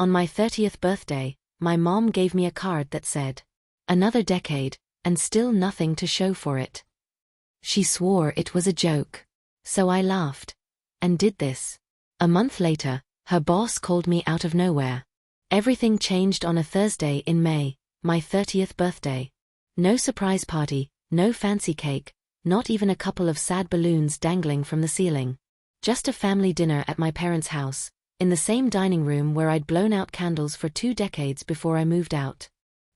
On my 30th birthday, my mom gave me a card that said, "Another decade, and still nothing to show for it." She swore it was a joke. So I laughed. And did this. A month later, her boss called me out of nowhere. Everything changed on a Thursday in May, my 30th birthday. No surprise party, no fancy cake, not even a couple of sad balloons dangling from the ceiling. Just a family dinner at my parents' house, in the same dining room where I'd blown out candles for 2 decades before I moved out.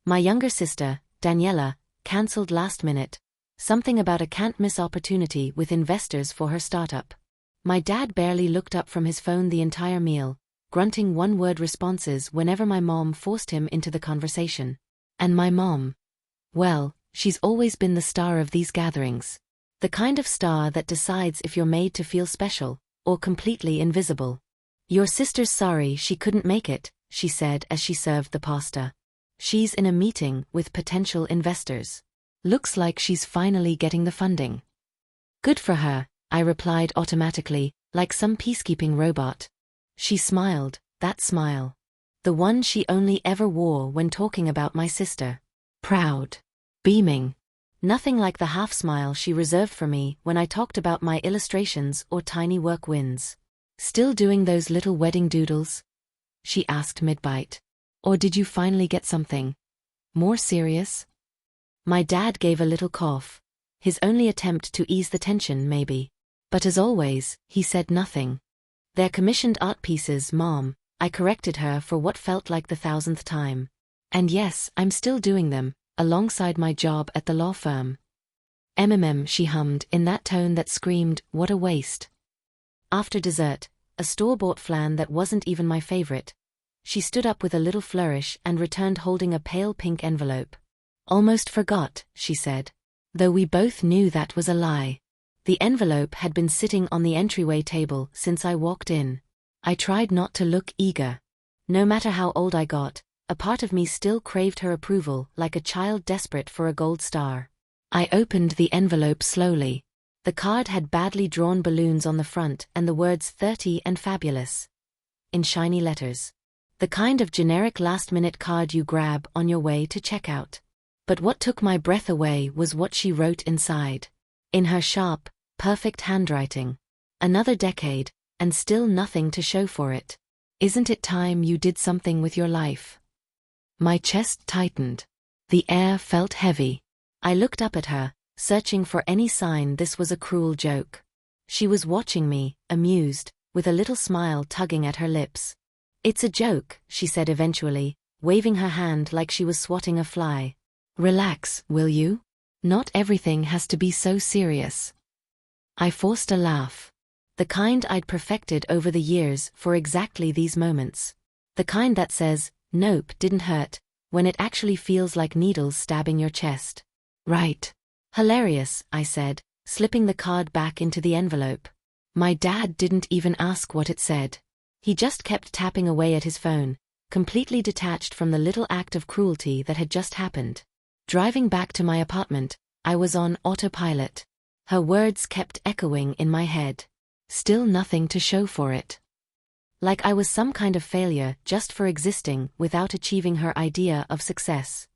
My younger sister, Daniela, cancelled last minute. Something about a can't-miss opportunity with investors for her startup. My dad barely looked up from his phone the entire meal, grunting one-word responses whenever my mom forced him into the conversation. And my mom? Well, she's always been the star of these gatherings. The kind of star that decides if you're made to feel special, or completely invisible. "Your sister's sorry she couldn't make it," she said as she served the pasta. "She's in a meeting with potential investors. Looks like she's finally getting the funding." "Good for her," I replied automatically, like some peacekeeping robot. She smiled, that smile. The one she only ever wore when talking about my sister. Proud. Beaming. Nothing like the half-smile she reserved for me when I talked about my illustrations or tiny work wins. "Still doing those little wedding doodles?" she asked mid-bite. "Or did you finally get something more serious?" My dad gave a little cough. His only attempt to ease the tension, maybe. But as always, he said nothing. "They're commissioned art pieces, Mom," I corrected her for what felt like the 1000th time. "And yes, I'm still doing them, alongside my job at the law firm." She hummed in that tone that screamed, "What a waste." After dessert, a store-bought flan that wasn't even my favorite, she stood up with a little flourish and returned holding a pale pink envelope. "Almost forgot," she said. Though we both knew that was a lie. The envelope had been sitting on the entryway table since I walked in. I tried not to look eager. No matter how old I got, a part of me still craved her approval like a child desperate for a gold star. I opened the envelope slowly. The card had badly drawn balloons on the front and the words 30 and fabulous in shiny letters. The kind of generic last-minute card you grab on your way to checkout. But what took my breath away was what she wrote inside. In her sharp, perfect handwriting. "Another decade, and still nothing to show for it. Isn't it time you did something with your life?" My chest tightened. The air felt heavy. I looked up at her, searching for any sign this was a cruel joke. She was watching me, amused, with a little smile tugging at her lips. "It's a joke," she said eventually, waving her hand like she was swatting a fly. "Relax, will you? Not everything has to be so serious." I forced a laugh. The kind I'd perfected over the years for exactly these moments. The kind that says, "Nope, didn't hurt," when it actually feels like needles stabbing your chest. "Right. Hilarious," I said, slipping the card back into the envelope. My dad didn't even ask what it said. He just kept tapping away at his phone, completely detached from the little act of cruelty that had just happened. Driving back to my apartment, I was on autopilot. Her words kept echoing in my head. Still nothing to show for it. Like I was some kind of failure just for existing without achieving her idea of success.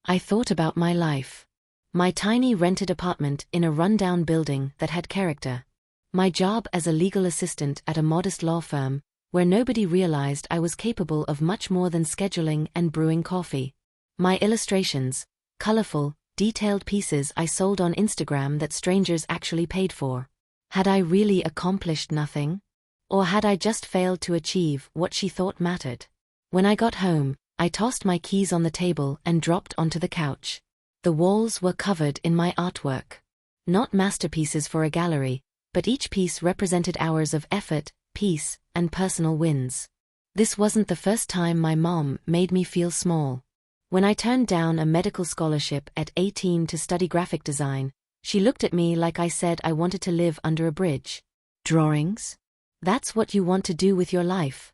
I thought about my life. My tiny rented apartment in a rundown building that had character. My job as a legal assistant at a modest law firm, where nobody realized I was capable of much more than scheduling and brewing coffee. My illustrations, colorful, detailed pieces I sold on Instagram that strangers actually paid for. Had I really accomplished nothing? Or had I just failed to achieve what she thought mattered? When I got home, I tossed my keys on the table and dropped onto the couch. The walls were covered in my artwork. Not masterpieces for a gallery, but each piece represented hours of effort, peace, and personal wins. This wasn't the first time my mom made me feel small. When I turned down a medical scholarship at 18 to study graphic design, she looked at me like I said I wanted to live under a bridge. "Drawings? That's what you want to do with your life?"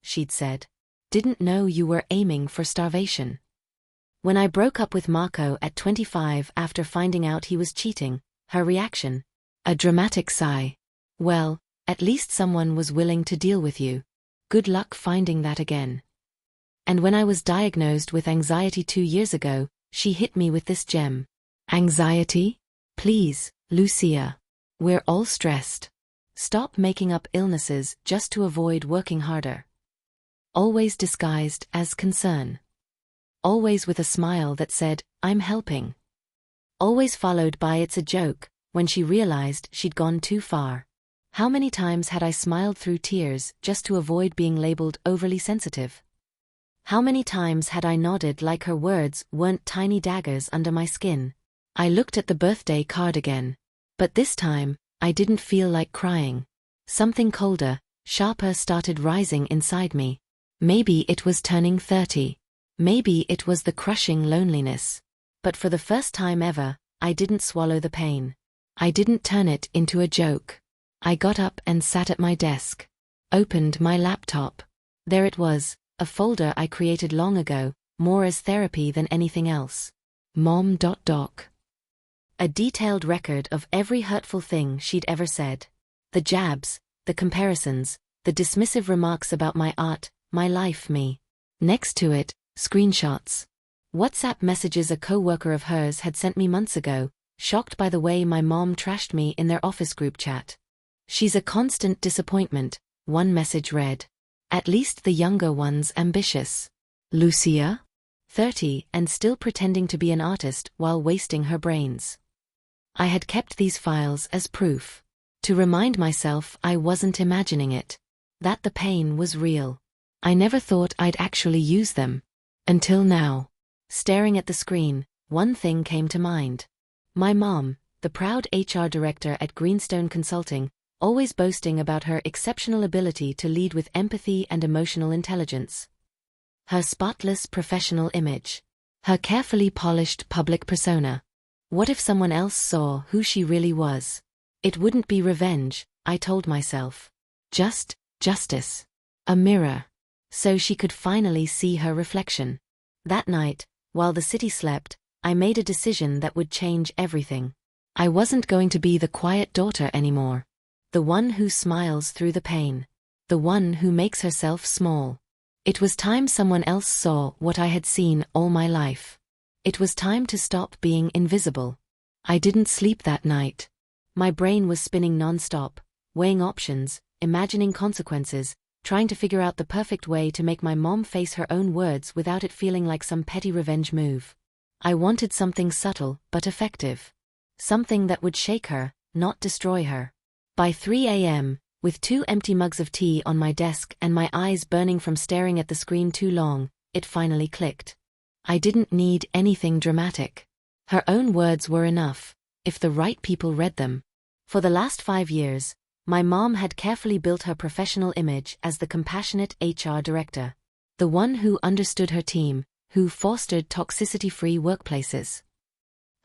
she'd said. "Didn't know you were aiming for starvation." When I broke up with Marco at 25 after finding out he was cheating, her reaction? A dramatic sigh. "Well, at least someone was willing to deal with you. Good luck finding that again." And when I was diagnosed with anxiety 2 years ago, she hit me with this gem. Anxiety? Please, Lucia. We're all stressed. Stop making up illnesses just to avoid working harder. Always disguised as concern. Always with a smile that said, I'm helping. Always followed by it's a joke, when she realized she'd gone too far. How many times had I smiled through tears just to avoid being labeled overly sensitive? How many times had I nodded like her words weren't tiny daggers under my skin? I looked at the birthday card again. But this time, I didn't feel like crying. Something colder, sharper started rising inside me. Maybe it was turning 30. Maybe it was the crushing loneliness. But for the first time ever, I didn't swallow the pain. I didn't turn it into a joke. I got up and sat at my desk. Opened my laptop. There it was, a folder I created long ago, more as therapy than anything else. Mom.doc. A detailed record of every hurtful thing she'd ever said. The jabs, the comparisons, the dismissive remarks about my art, my life, me. Next to it, screenshots. WhatsApp messages a co-worker of hers had sent me months ago, shocked by the way my mom trashed me in their office group chat. She's a constant disappointment, one message read. At least the younger one's ambitious. Lucia? 30 and still pretending to be an artist while wasting her brains. I had kept these files as proof. To remind myself I wasn't imagining it. That the pain was real. I never thought I'd actually use them. Until now. Staring at the screen, one thing came to mind. My mom, the proud HR director at Greenstone Consulting, always boasting about her exceptional ability to lead with empathy and emotional intelligence. Her spotless professional image. Her carefully polished public persona. What if someone else saw who she really was? It wouldn't be revenge, I told myself. Just justice. A mirror. So she could finally see her reflection. That night, while the city slept, I made a decision that would change everything. I wasn't going to be the quiet daughter anymore. The one who smiles through the pain. The one who makes herself small. It was time someone else saw what I had seen all my life. It was time to stop being invisible. I didn't sleep that night. My brain was spinning non-stop, weighing options, imagining consequences, trying to figure out the perfect way to make my mom face her own words without it feeling like some petty revenge move. I wanted something subtle but effective. Something that would shake her, not destroy her. By 3 a.m., with 2 empty mugs of tea on my desk and my eyes burning from staring at the screen too long, it finally clicked. I didn't need anything dramatic. Her own words were enough, if the right people read them. For the last 5 years, my mom had carefully built her professional image as the compassionate HR director. The one who understood her team, who fostered toxicity-free workplaces.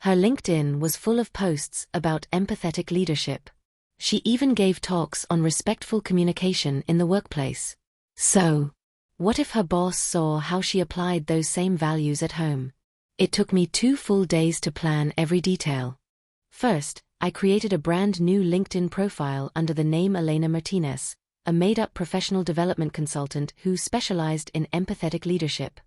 Her LinkedIn was full of posts about empathetic leadership. She even gave talks on respectful communication in the workplace. So, what if her boss saw how she applied those same values at home? It took me 2 full days to plan every detail. First, I created a brand new LinkedIn profile under the name Elena Martinez, a made-up professional development consultant who specialized in empathetic leadership.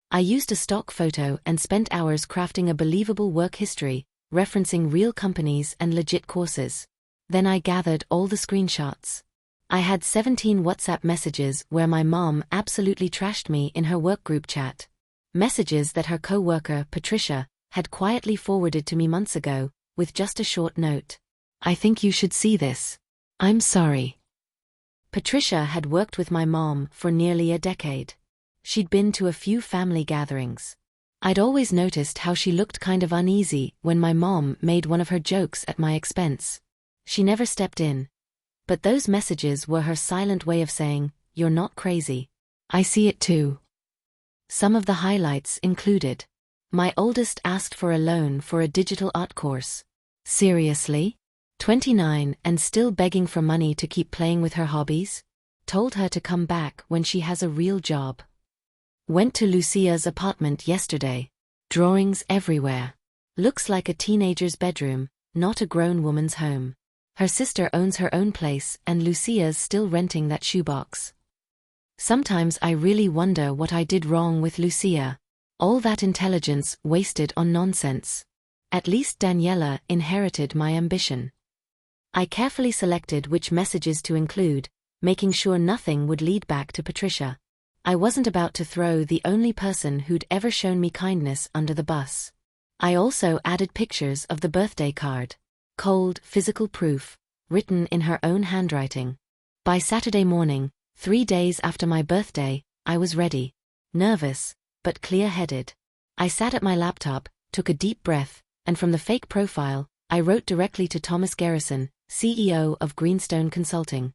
I used a stock photo and spent hours crafting a believable work history, referencing real companies and legit courses. Then I gathered all the screenshots. I had 17 WhatsApp messages where my mom absolutely trashed me in her work group chat. Messages that her co-worker, Patricia, had quietly forwarded to me months ago, with just a short note. I think you should see this. I'm sorry. Patricia had worked with my mom for nearly a decade. She'd been to a few family gatherings. I'd always noticed how she looked kind of uneasy when my mom made one of her jokes at my expense. She never stepped in. But those messages were her silent way of saying, "You're not crazy. I see it too." Some of the highlights included. My oldest asked for a loan for a digital art course. Seriously? 29 and still begging for money to keep playing with her hobbies? Told her to come back when she has a real job. Went to Lucia's apartment yesterday. Drawings everywhere. Looks like a teenager's bedroom, not a grown woman's home. Her sister owns her own place and Lucia's still renting that shoebox. Sometimes I really wonder what I did wrong with Lucia. All that intelligence wasted on nonsense. At least Daniela inherited my ambition. I carefully selected which messages to include, making sure nothing would lead back to Patricia. I wasn't about to throw the only person who'd ever shown me kindness under the bus. I also added pictures of the birthday card. Cold, physical proof, written in her own handwriting. By Saturday morning, 3 days after my birthday, I was ready. Nervous, but clear-headed. I sat at my laptop, took a deep breath, and from the fake profile, I wrote directly to Thomas Garrison, CEO of Greenstone Consulting.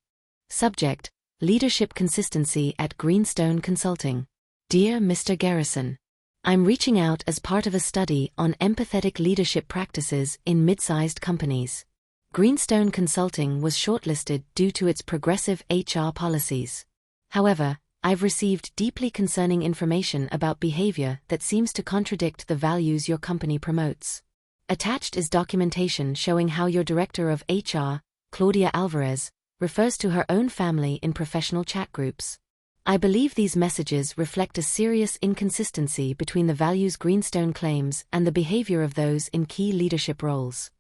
Subject: Leadership Consistency at Greenstone Consulting. Dear Mr. Garrison, I'm reaching out as part of a study on empathetic leadership practices in mid-sized companies. Greenstone Consulting was shortlisted due to its progressive HR policies. However, I've received deeply concerning information about behavior that seems to contradict the values your company promotes. Attached is documentation showing how your director of HR, Claudia Alvarez, refers to her own family in professional chat groups. I believe these messages reflect a serious inconsistency between the values Greenstone claims and the behavior of those in key leadership roles.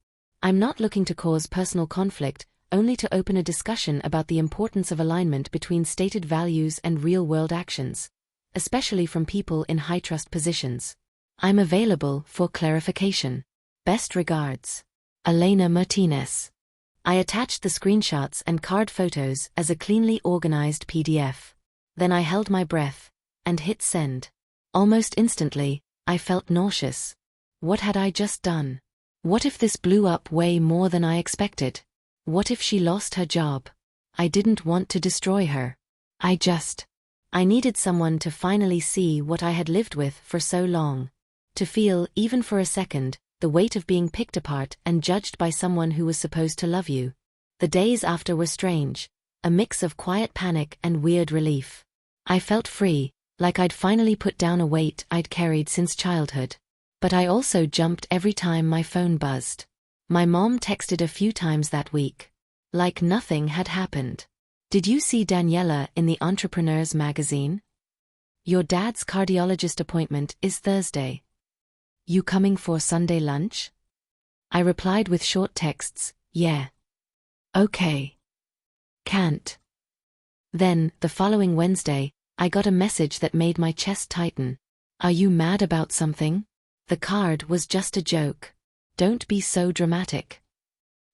I'm not looking to cause personal conflict, only to open a discussion about the importance of alignment between stated values and real-world actions, especially from people in high-trust positions. I'm available for clarification. Best regards. Elena Martinez. I attached the screenshots and card photos as a cleanly organized PDF. Then I held my breath and hit send. Almost instantly, I felt nauseous. What had I just done? What if this blew up way more than I expected? What if she lost her job? I didn't want to destroy her. I needed someone to finally see what I had lived with for so long. To feel, even for a second, the weight of being picked apart and judged by someone who was supposed to love you. The days after were strange, a mix of quiet panic and weird relief. I felt free, like I'd finally put down a weight I'd carried since childhood. But I also jumped every time my phone buzzed. My mom texted a few times that week. Like nothing had happened. Did you see Daniela in the Entrepreneurs magazine? Your dad's cardiologist appointment is Thursday. You coming for Sunday lunch? I replied with short texts, yeah. Okay. Can't. Then, the following Wednesday, I got a message that made my chest tighten. Are you mad about something? The card was just a joke. Don't be so dramatic.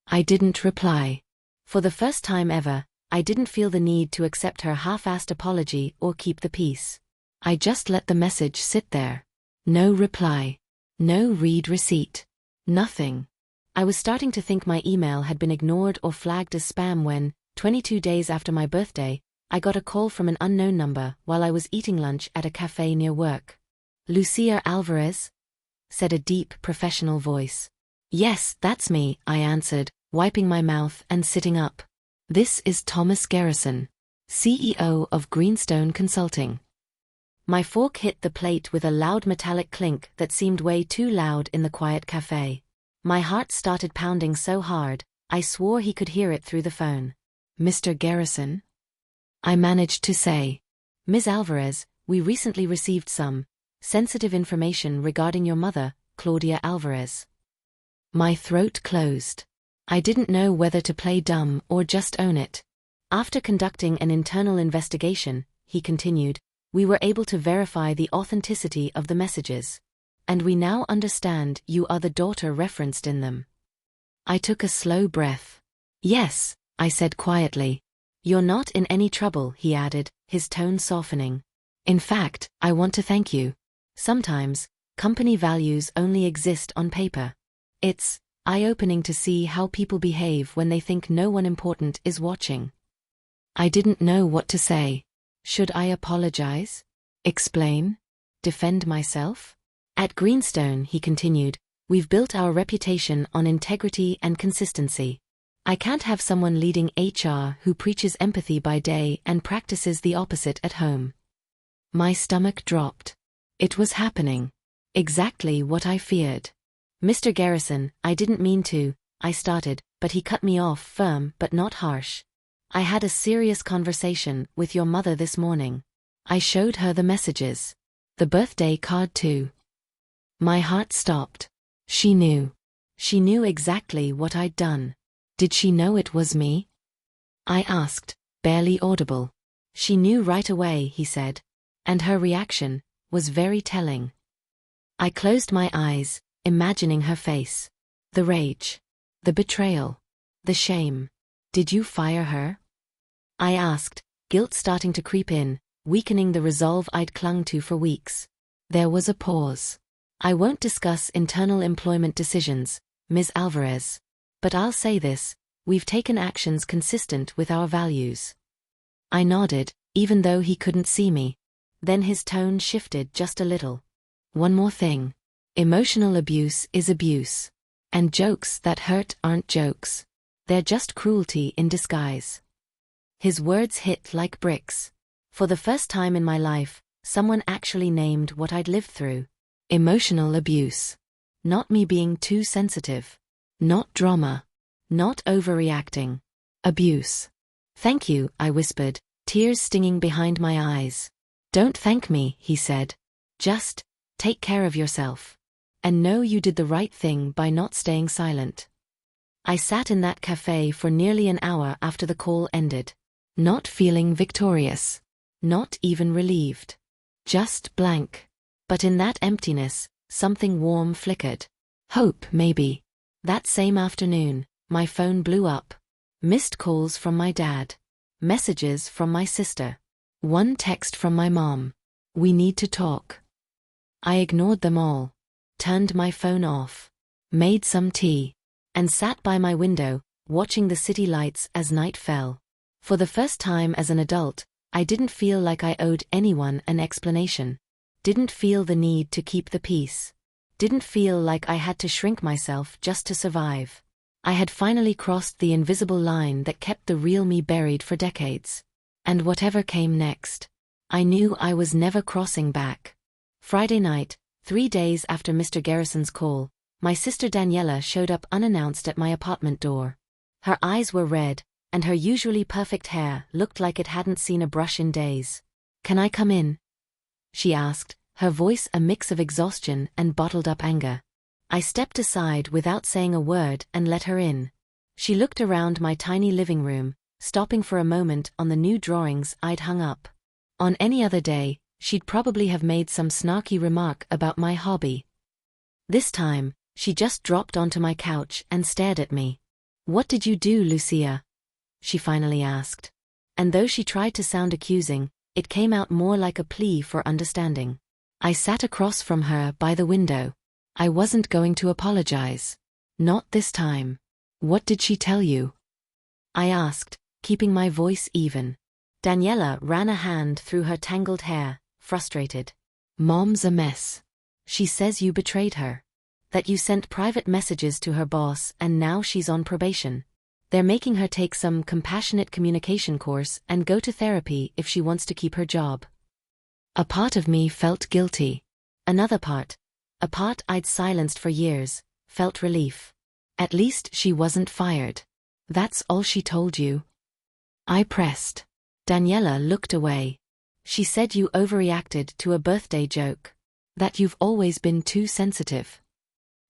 I didn't reply. For the first time ever, I didn't feel the need to accept her half-assed apology or keep the peace. I just let the message sit there. No reply. No read receipt. Nothing. I was starting to think my email had been ignored or flagged as spam when, 22 days after my birthday, I got a call from an unknown number while I was eating lunch at a cafe near work. Lucia Alvarez? Said a deep, professional voice. Yes, that's me, I answered, wiping my mouth and sitting up. This is Thomas Garrison, CEO of Greenstone Consulting. My fork hit the plate with a loud metallic clink that seemed way too loud in the quiet cafe. My heart started pounding so hard, I swore he could hear it through the phone. Mr. Garrison? I managed to say. Ms. Alvarez, we recently received some sensitive information regarding your mother, Claudia Alvarez. My throat closed. I didn't know whether to play dumb or just own it. After conducting an internal investigation, he continued, we were able to verify the authenticity of the messages. And we now understand you are the daughter referenced in them. I took a slow breath. Yes, I said quietly. You're not in any trouble, he added, his tone softening. In fact, I want to thank you. Sometimes, company values only exist on paper. It's eye-opening to see how people behave when they think no one important is watching. I didn't know what to say. Should I apologize? Explain? Defend myself? At Greenstone, he continued, we've built our reputation on integrity and consistency. I can't have someone leading HR who preaches empathy by day and practices the opposite at home. My stomach dropped. It was happening. Exactly what I feared. Mr. Garrison, I didn't mean to, I started, but he cut me off firm but not harsh. I had a serious conversation with your mother this morning. I showed her the messages. The birthday card too. My heart stopped. She knew. She knew exactly what I'd done. Did she know it was me? I asked, barely audible. She knew right away, he said. And her reaction was very telling. I closed my eyes, imagining her face. The rage. The betrayal. The shame. Did you fire her? I asked, guilt starting to creep in, weakening the resolve I'd clung to for weeks. There was a pause. I won't discuss internal employment decisions, Ms. Alvarez. But I'll say this, we've taken actions consistent with our values. I nodded, even though he couldn't see me. Then his tone shifted just a little. One more thing. Emotional abuse is abuse. And jokes that hurt aren't jokes. They're just cruelty in disguise. His words hit like bricks. For the first time in my life, someone actually named what I'd lived through. Emotional abuse. Not me being too sensitive. Not drama. Not overreacting. Abuse. Thank you, I whispered, tears stinging behind my eyes. Don't thank me, he said. Just take care of yourself. And know you did the right thing by not staying silent. I sat in that cafe for nearly an hour after the call ended. Not feeling victorious. Not even relieved. Just blank. But in that emptiness, something warm flickered. Hope, maybe. That same afternoon, my phone blew up. Missed calls from my dad. Messages from my sister. One text from my mom. We need to talk. I ignored them all. Turned my phone off. Made some tea. And sat by my window, watching the city lights as night fell. For the first time as an adult, I didn't feel like I owed anyone an explanation. Didn't feel the need to keep the peace. Didn't feel like I had to shrink myself just to survive. I had finally crossed the invisible line that kept the real me buried for decades. And whatever came next, I knew I was never crossing back. Friday night, 3 days after Mr. Garrison's call, my sister Daniela showed up unannounced at my apartment door. Her eyes were red, and her usually perfect hair looked like it hadn't seen a brush in days. Can I come in? She asked, her voice a mix of exhaustion and bottled-up anger. I stepped aside without saying a word and let her in. She looked around my tiny living room, stopping for a moment on the new drawings I'd hung up. On any other day, she'd probably have made some snarky remark about my hobby. This time, she just dropped onto my couch and stared at me. What did you do, Lucia? She finally asked. And though she tried to sound accusing, it came out more like a plea for understanding. I sat across from her by the window. I wasn't going to apologize. Not this time. What did she tell you? I asked, keeping my voice even. Daniela ran a hand through her tangled hair, frustrated. Mom's a mess. She says you betrayed her. That you sent private messages to her boss and now she's on probation. They're making her take some compassionate communication course and go to therapy if she wants to keep her job. A part of me felt guilty. Another part, a part I'd silenced for years, felt relief. At least she wasn't fired. That's all she told you? I pressed. Daniela looked away. She said you overreacted to a birthday joke. That you've always been too sensitive.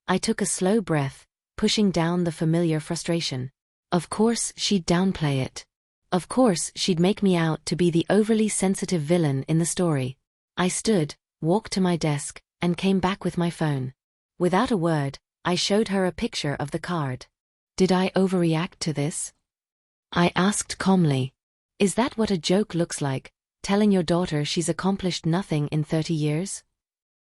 I took a slow breath, pushing down the familiar frustration. Of course she'd downplay it. Of course she'd make me out to be the overly sensitive villain in the story. I stood, walked to my desk, and came back with my phone. Without a word, I showed her a picture of the card. Did I overreact to this? I asked calmly. Is that what a joke looks like, telling your daughter she's accomplished nothing in 30 years?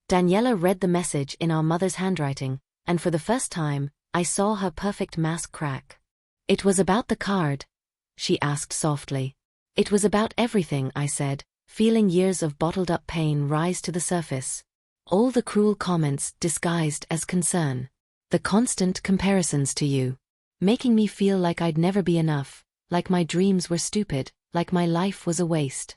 Daniela read the message in our mother's handwriting, and for the first time, I saw her perfect mask crack. It was about the card, she asked softly. It was about everything, I said, feeling years of bottled-up pain rise to the surface. All the cruel comments disguised as concern. The constant comparisons to you. Making me feel like I'd never be enough, like my dreams were stupid, like my life was a waste.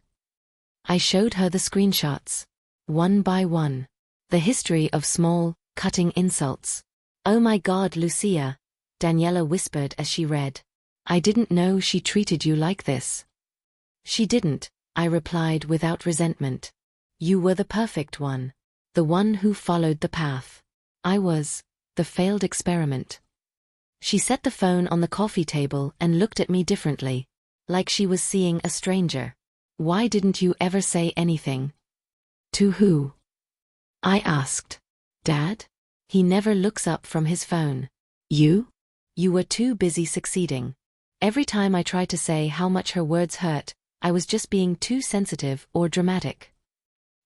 I showed her the screenshots. One by one. The history of small, cutting insults. Oh my God, Lucia, Daniela whispered as she read. I didn't know she treated you like this. She didn't, I replied without resentment. You were the perfect one. The one who followed the path. I was the failed experiment. She set the phone on the coffee table and looked at me differently, like she was seeing a stranger. Why didn't you ever say anything? To who? I asked. Dad? He never looks up from his phone. You? You were too busy succeeding. Every time I tried to say how much her words hurt, I was just being too sensitive or dramatic.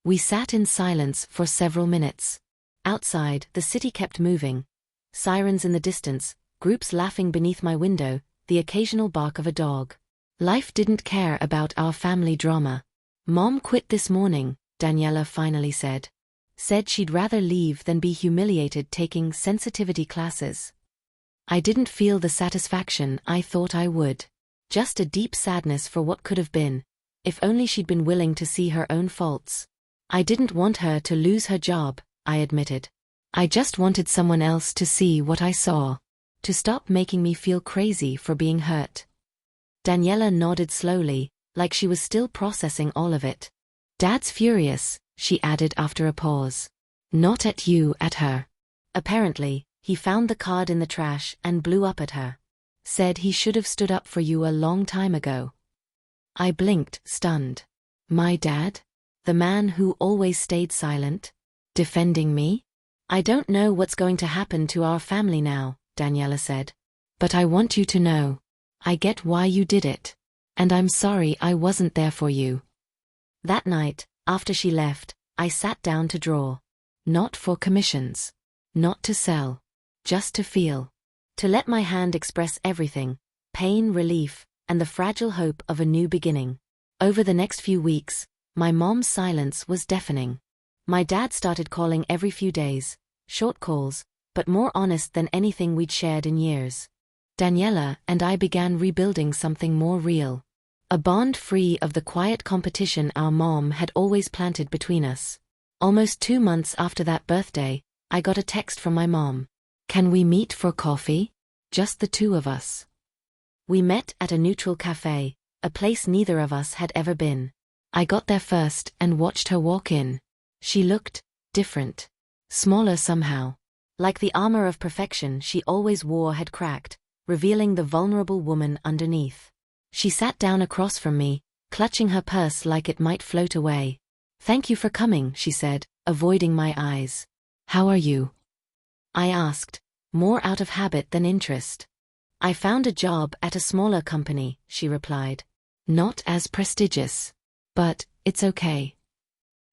We sat in silence for several minutes. Outside, the city kept moving. Sirens in the distance, groups laughing beneath my window, the occasional bark of a dog. Life didn't care about our family drama. Mom quit this morning, Daniela finally said. Said she'd rather leave than be humiliated taking sensitivity classes. I didn't feel the satisfaction I thought I would. Just a deep sadness for what could have been, if only she'd been willing to see her own faults. I didn't want her to lose her job, I admitted. I just wanted someone else to see what I saw, to stop making me feel crazy for being hurt. Daniela nodded slowly, like she was still processing all of it. Dad's furious, she added after a pause. Not at you, at her. Apparently, he found the card in the trash and blew up at her. Said he should have stood up for you a long time ago. I blinked, stunned. My dad? The man who always stayed silent? Defending me? I don't know what's going to happen to our family now, Daniela said. But I want you to know. I get why you did it. And I'm sorry I wasn't there for you. That night, after she left, I sat down to draw. Not for commissions. Not to sell. Just to feel. To let my hand express everything, pain, relief, and the fragile hope of a new beginning. Over the next few weeks, my mom's silence was deafening. My dad started calling every few days, short calls, but more honest than anything we'd shared in years. Daniela and I began rebuilding something more real. A bond free of the quiet competition our mom had always planted between us. Almost 2 months after that birthday, I got a text from my mom. Can we meet for coffee? Just the two of us. We met at a neutral cafe, a place neither of us had ever been. I got there first and watched her walk in. She looked different. Smaller somehow. Like the armor of perfection she always wore had cracked, revealing the vulnerable woman underneath. She sat down across from me, clutching her purse like it might float away. Thank you for coming, she said, avoiding my eyes. How are you? I asked, more out of habit than interest. I found a job at a smaller company, she replied. Not as prestigious. But, it's okay.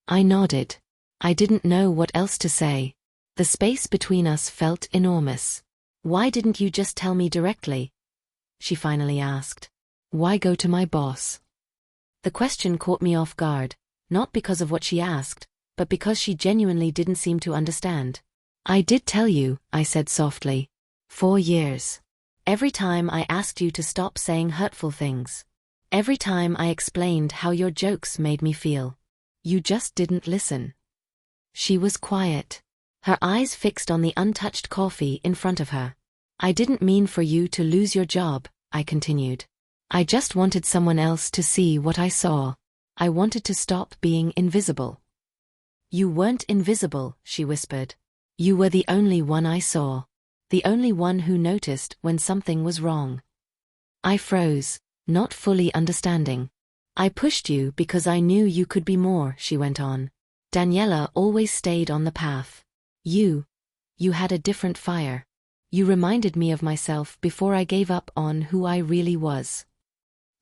I nodded. I didn't know what else to say. The space between us felt enormous. Why didn't you just tell me directly? She finally asked. Why go to my boss? The question caught me off guard, not because of what she asked, but because she genuinely didn't seem to understand. I did tell you, I said softly. 4 years. Every time I asked you to stop saying hurtful things. Every time I explained how your jokes made me feel. You just didn't listen. She was quiet. Her eyes fixed on the untouched coffee in front of her. I didn't mean for you to lose your job, I continued. I just wanted someone else to see what I saw. I wanted to stop being invisible. You weren't invisible, she whispered. You were the only one I saw. The only one who noticed when something was wrong. I froze, not fully understanding. I pushed you because I knew you could be more, she went on. Daniela always stayed on the path. You had a different fire. You reminded me of myself before I gave up on who I really was.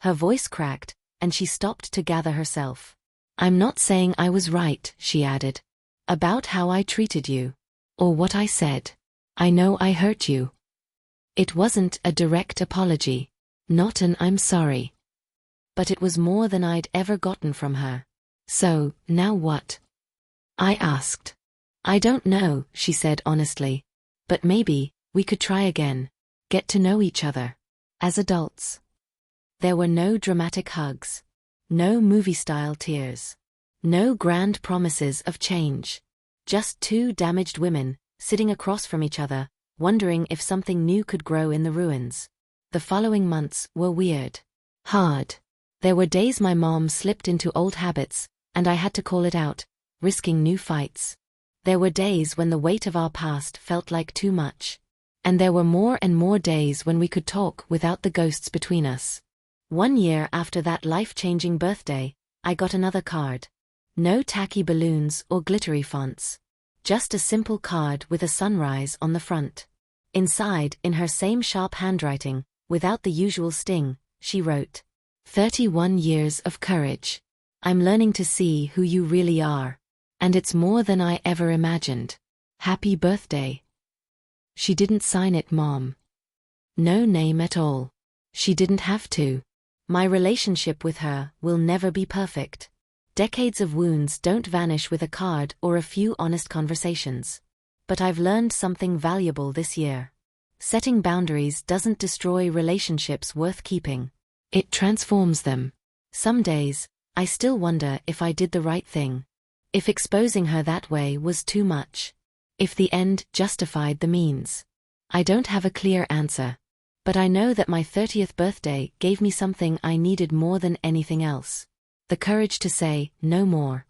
Her voice cracked, and she stopped to gather herself. I'm not saying I was right, she added. About how I treated you. Or what I said. I know I hurt you. It wasn't a direct apology. Not an I'm sorry. But it was more than I'd ever gotten from her. So, now what? I asked. I don't know, she said honestly. But maybe, we could try again. Get to know each other. As adults. There were no dramatic hugs. No movie-style tears. No grand promises of change. Just 2 damaged women, sitting across from each other, wondering if something new could grow in the ruins. The following months were weird. Hard. There were days my mom slipped into old habits, and I had to call it out, risking new fights. There were days when the weight of our past felt like too much. And there were more and more days when we could talk without the ghosts between us. 1 year after that life-changing birthday, I got another card. No tacky balloons or glittery fonts. Just a simple card with a sunrise on the front. Inside, in her same sharp handwriting, without the usual sting, she wrote, 31 years of courage. I'm learning to see who you really are. And it's more than I ever imagined. Happy birthday. She didn't sign it, Mom. No name at all. She didn't have to. My relationship with her will never be perfect. Decades of wounds don't vanish with a card or a few honest conversations. But I've learned something valuable this year. Setting boundaries doesn't destroy relationships worth keeping. It transforms them. Some days, I still wonder if I did the right thing. If exposing her that way was too much. If the end justified the means. I don't have a clear answer. But I know that my 30th birthday gave me something I needed more than anything else. The courage to say, no more.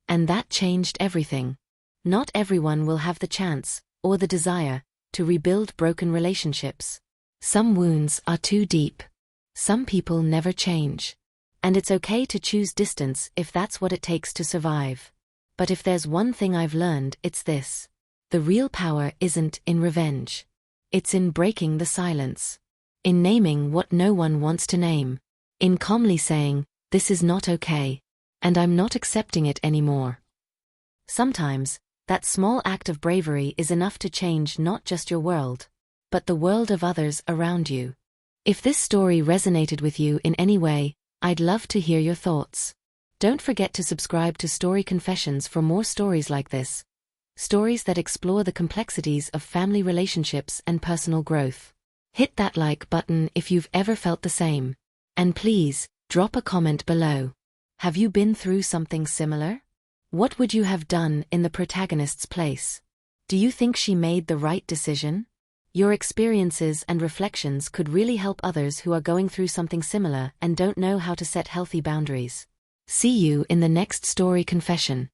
And that changed everything. Not everyone will have the chance, or the desire, to rebuild broken relationships. Some wounds are too deep. Some people never change. And it's okay to choose distance if that's what it takes to survive. But if there's one thing I've learned, it's this. The real power isn't in revenge. It's in breaking the silence. In naming what no one wants to name. In calmly saying, this is not okay. And I'm not accepting it anymore. Sometimes, that small act of bravery is enough to change not just your world, but the world of others around you. If this story resonated with you in any way, I'd love to hear your thoughts. Don't forget to subscribe to Story Confessions for more stories like this. Stories that explore the complexities of family relationships and personal growth. Hit that like button if you've ever felt the same. And please, drop a comment below. Have you been through something similar? What would you have done in the protagonist's place? Do you think she made the right decision? Your experiences and reflections could really help others who are going through something similar and don't know how to set healthy boundaries. See you in the next story confession.